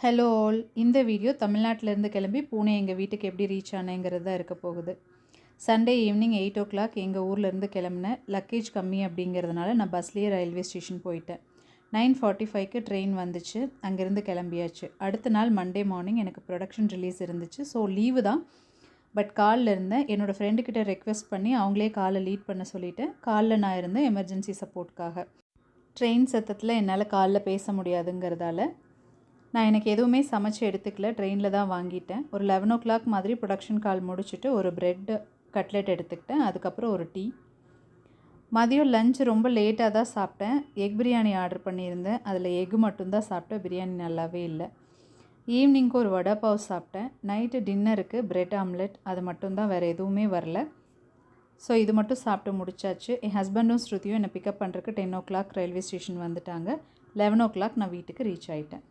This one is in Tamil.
ஹலோ ஆல், இந்த வீடியோ தமிழ்நாட்டிலேருந்து கிளம்பி பூனே எங்கள் வீட்டுக்கு எப்படி ரீச் ஆனேங்கிறது தான் இருக்க போகுது. சண்டே ஈவினிங் 8 o'clock எங்கள் ஊர்லேருந்து கிளம்புனேன். லக்கேஜ் கம்மி அப்படிங்கிறதுனால நான் பஸ்லேயே ரயில்வே ஸ்டேஷன் போயிட்டேன். 9:45க்கு ட்ரெயின் வந்துச்சு. அங்கேருந்து கிளம்பியாச்சு. அடுத்த நாள் மண்டே மார்னிங் எனக்கு ப்ரொடக்ஷன் ரிலீஸ் இருந்துச்சு. ஸோ லீவு தான், பட் காலில் இருந்தேன். என்னோடய ஃப்ரெண்டுக்கிட்ட ரெக்வெஸ்ட் பண்ணி அவங்களே காலை லீட் பண்ண சொல்லிவிட்டேன். காலில் நான் இருந்தேன் எமர்ஜென்சி சப்போர்ட்காக. ட்ரெயின் சத்தத்தில் என்னால் காலில் பேச முடியாதுங்கிறதால நான் எனக்கு எதுவுமே சமைச்சு எடுத்துக்கல, ட்ரெயினில் தான் வாங்கிட்டேன். ஒரு 11 o'clock மாதிரி ப்ரொடக்ஷன் கால் முடிச்சுட்டு ஒரு ப்ரெட் கட்லெட் எடுத்துக்கிட்டேன். அதுக்கப்புறம் ஒரு டீ. மதியம் லஞ்ச் ரொம்ப லேட்டாக தான் சாப்பிட்டேன். எக் பிரியாணி ஆர்டர் பண்ணியிருந்தேன். அதில் எக் மட்டும்தான் சாப்பிட்டேன். பிரியாணி நல்லாவே இல்லை. ஈவினிங்க்கு ஒரு வடை பாவ் சாப்பிட்டேன். நைட்டு டின்னருக்கு ப்ரெட் ஆம்லெட், அது மட்டும்தான், வேறு எதுவுமே வரல. ஸோ இது மட்டும் சாப்பிட்டு முடிச்சாச்சு. என் ஹஸ்பண்டும் ஸ்ருதியும் என்னை பிக்கப் பண்ணுறதுக்கு 10 o'clock ரயில்வே ஸ்டேஷன் வந்துட்டாங்க. 11 o'clock நான் வீட்டுக்கு ரீச் ஆகிட்டேன்.